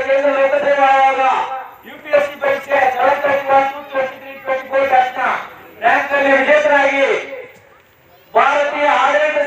ಕೇಂದ್ರ ಲೋಕಸೇವಾ ಆಯೋಗ ಯುಪಿಎಸ್ಸಿ ಪರೀಕ್ಷೆ 2023-24 ಬ್ಯಾಚ್ನ ರ್ಯಾಂಕ್ ನಲ್ಲಿ ವಿಜೇತರಾಗಿ ಭಾರತೀಯ ಆಡಳಿತ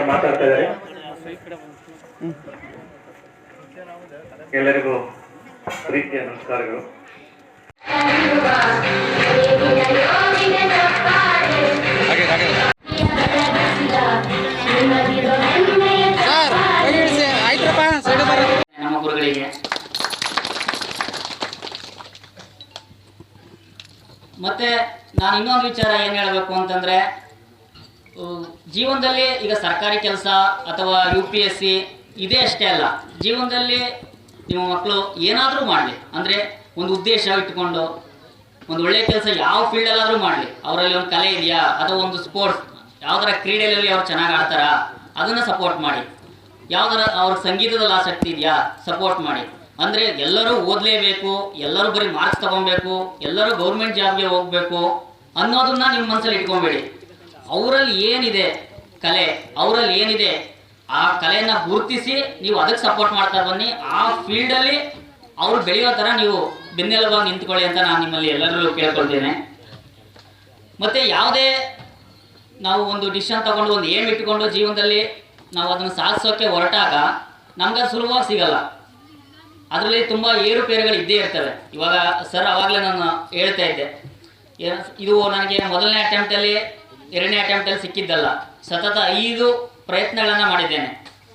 ಮಾತಾಡ್ತಾ ಇದ್ದಾರೆ. ಎಲ್ಲರಿಗೂ ಪ್ರೀತಿಯ ನಮಸ್ಕಾರಗಳು. ನಮ್ಮ ಗುರುಗಳಿಗೆ ಮತ್ತೆ ನಾನು ಇನ್ನೊಂದು ವಿಚಾರ ಏನು ಹೇಳಬೇಕು ಅಂತಂದ್ರೆ, ಜೀವನದಲ್ಲಿ ಈಗ ಸರ್ಕಾರಿ ಕೆಲಸ ಅಥವಾ UPSC ಇದೇ ಅಷ್ಟೇ ಅಲ್ಲ, ಜೀವನದಲ್ಲಿ ನಿಮ್ಮ ಮಕ್ಕಳು ಏನಾದರೂ ಮಾಡಲಿ, ಅಂದರೆ ಒಂದು ಉದ್ದೇಶ ಇಟ್ಕೊಂಡು ಒಂದು ಒಳ್ಳೆಯ ಕೆಲಸ ಯಾವ ಫೀಲ್ಡಲ್ಲಾದರೂ ಮಾಡಲಿ, ಅವರಲ್ಲಿ ಒಂದು ಕಲೆ ಇದೆಯಾ ಅಥವಾ ಒಂದು ಸ್ಪೋರ್ಟ್ಸ್ ಯಾವ್ದಾರ ಕ್ರೀಡೆಯಲ್ಲಿ ಅವ್ರು ಚೆನ್ನಾಗಿ ಆಡ್ತಾರಾ ಅದನ್ನು ಸಪೋರ್ಟ್ ಮಾಡಿ, ಯಾವ್ದಾರ ಅವ್ರ ಸಂಗೀತದಲ್ಲಿ ಆಸಕ್ತಿ ಇದೆಯಾ ಸಪೋರ್ಟ್ ಮಾಡಿ. ಅಂದರೆ ಎಲ್ಲರೂ ಓದಲೇಬೇಕು, ಎಲ್ಲರೂ ಬರೀ ಮಾರ್ಕ್ಸ್ ತೊಗೊಬೇಕು, ಎಲ್ಲರೂ ಗೌರ್ಮೆಂಟ್ ಜಾಬ್ಗೆ ಹೋಗಬೇಕು ಅನ್ನೋದನ್ನ ನಿಮ್ಮ ಮನಸ್ಸಲ್ಲಿ ಇಟ್ಕೊಬೇಡಿ. ಅವರಲ್ಲಿ ಏನಿದೆ ಕಲೆ, ಅವರಲ್ಲಿ ಏನಿದೆ ಆ ಕಲೆಯನ್ನು ಗುರುತಿಸಿ ನೀವು ಅದಕ್ಕೆ ಸಪೋರ್ಟ್ ಮಾಡ್ತಾ ಬನ್ನಿ. ಆ ಫೀಲ್ಡಲ್ಲಿ ಅವರು ಬೆಳೆಯೋ ಥರ ನೀವು ಬೆನ್ನೆಲುಬಾಗಿ ನಿಂತ್ಕೊಳ್ಳಿ ಅಂತ ನಾನು ನಿಮ್ಮಲ್ಲಿ ಎಲ್ಲರೂ ಕೇಳ್ಕೊಳ್ತೇನೆ. ಮತ್ತು ಯಾವುದೇ ನಾವು ಒಂದು ಡಿಸಿಷನ್ ತಗೊಂಡು ಒಂದು ಏಮ್ ಇಟ್ಕೊಂಡು ಜೀವನದಲ್ಲಿ ನಾವು ಅದನ್ನು ಸಾಧಿಸೋಕ್ಕೆ ಹೊರಟಾಗ ನಮ್ಗೆ ಅದು ಸುಲಭವಾಗಿ ಸಿಗಲ್ಲ. ಅದರಲ್ಲಿ ತುಂಬ ಏರುಪೇರುಗಳು ಇದ್ದೇ ಇರ್ತವೆ. ಇವಾಗ ಸರ್ ಆವಾಗಲೇ ನಾನು ಹೇಳ್ತಾ ಇದ್ದೆ, ಇದು ನನಗೆ ಮೊದಲನೇ ಅಟೆಂಪ್ಟಲ್ಲಿ 2ನೇ ಅಟೆಂಪ್ಟಲ್ಲಿ ಸಿಕ್ಕಿದ್ದಲ್ಲ, ಸತತ 5 ಪ್ರಯತ್ನಗಳನ್ನು ಮಾಡಿದ್ದೇನೆ.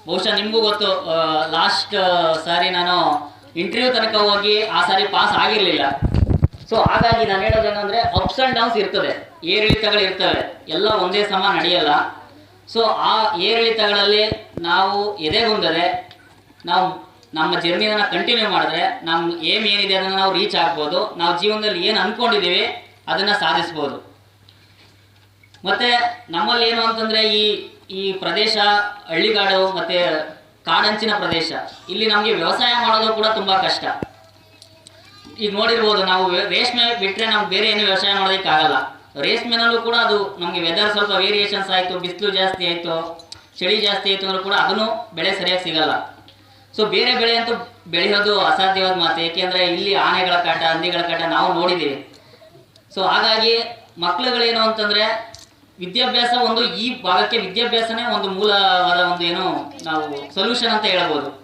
ಬಹುಶಃ ನಿಮಗೂ ಗೊತ್ತು, ಲಾಸ್ಟ್ ಸಾರಿ ನಾನು ಇಂಟರ್ವ್ಯೂ ತನಕ ಹೋಗಿ ಆ ಸಾರಿ ಪಾಸ್ ಆಗಿರಲಿಲ್ಲ. ಸೊ ಹಾಗಾಗಿ ನಾನು ಹೇಳೋದೇನೆಂದರೆ, ಅಪ್ಸ್ ಆ್ಯಂಡ್ ಡೌನ್ಸ್ ಇರ್ತದೆ, ಏರಿಳಿತಗಳು ಇರ್ತವೆ, ಎಲ್ಲ ಒಂದೇ ಸಮ ನಡೆಯಲ್ಲ. ಸೊ ಆ ಏರಿಳಿತಗಳಲ್ಲಿ ನಾವು ಎದೆಗುಂದದೆ ನಾವು ನಮ್ಮ ಜರ್ನಿಯನ್ನು ಕಂಟಿನ್ಯೂ ಮಾಡಿದ್ರೆ ನಮ್ಮ ಏಮ್ ಏನಿದೆ ಅದನ್ನು ನಾವು ರೀಚ್ ಆಗ್ಬೋದು, ನಾವು ಜೀವನದಲ್ಲಿ ಏನು ಅಂದ್ಕೊಂಡಿದ್ದೀವಿ ಅದನ್ನು ಸಾಧಿಸ್ಬೋದು. ಮತ್ತು ನಮ್ಮಲ್ಲಿ ಏನು ಅಂತಂದರೆ ಈ ಪ್ರದೇಶ ಹಳ್ಳಿಗಾಡು ಮತ್ತು ಕಾಡಂಚಿನ ಪ್ರದೇಶ, ಇಲ್ಲಿ ನಮಗೆ ವ್ಯವಸಾಯ ಮಾಡೋದು ಕೂಡ ತುಂಬ ಕಷ್ಟ. ಈಗ ನೋಡಿರ್ಬೋದು, ನಾವು ರೇಷ್ಮೆ ಬಿಟ್ಟರೆ ನಮ್ಗೆ ಬೇರೆ ಏನು ವ್ಯವಸಾಯ ಮಾಡೋದಕ್ಕಾಗಲ್ಲ. ರೇಷ್ಮೆನಲ್ಲೂ ಕೂಡ ಅದು ನಮಗೆ ವೆದರ್ ಸ್ವಲ್ಪ ವೇರಿಯೇಷನ್ಸ್ ಆಯಿತು, ಬಿಸಿಲು ಜಾಸ್ತಿ ಆಯಿತು, ಚಳಿ ಜಾಸ್ತಿ ಆಯಿತು ಅಂದರೂ ಕೂಡ ಅದನ್ನು ಬೆಳೆ ಸರಿಯಾಗಿ ಸಿಗಲ್ಲ. ಸೊ ಬೇರೆ ಬೆಳೆ ಅಂತೂ ಬೆಳೆಯೋದು ಅಸಾಧ್ಯವಾದ ಮಾತು, ಏಕೆಂದರೆ ಇಲ್ಲಿ ಆನೆಗಳ ಕಾಟ, ಹಂದಿಗಳ ಕಾಟ ನಾವು ನೋಡಿದ್ದೀವಿ. ಸೊ ಹಾಗಾಗಿ ಮಕ್ಕಳುಗಳೇನು ಅಂತಂದರೆ, ವಿದ್ಯಾಭ್ಯಾಸ ಒಂದು ಈ ಭಾಗಕ್ಕೆ ವಿದ್ಯಾಭ್ಯಾಸನೇ ಒಂದು ಮೂಲವಾದ ಒಂದು ಏನು ನಾವು ಸೊಲ್ಯೂಷನ್ ಅಂತ ಹೇಳ್ಬೋದು.